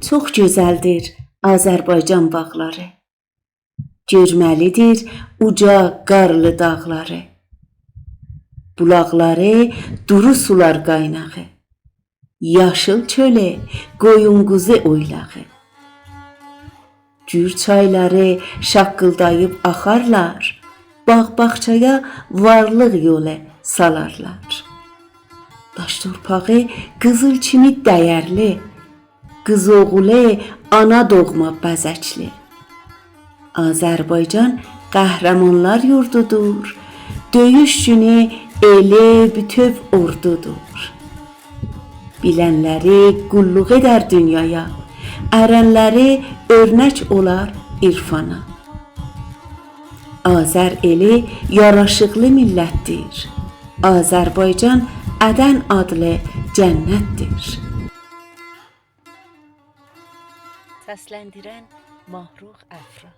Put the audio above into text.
çox gözəldir Azərbaycan bağları. Görməlidir uca qarlı dağları. Bulaqları, duru sular qaynağı. Yaşıl çölə, qoyun quzu oylağı. Gür çayları şaqqıldayıb axarlar. Bağ-bağçaya varlıq yolu salarlar. Daş torpağı qızıl kimi dəyərli. Qız oğulu ana doğma bəzəkli. Azərbaycan qəhrəmanlar yurdudur. Döyüş günü eli bütöv ordudur. Bilənləri qulluq edər dünyaya. Ərənləri örnək olar irfana. Azər eli yaraşıqlı millətdir. Azərbaycan Ədən adlı cənnətdir. Səsləndirən Mahruq Əfra.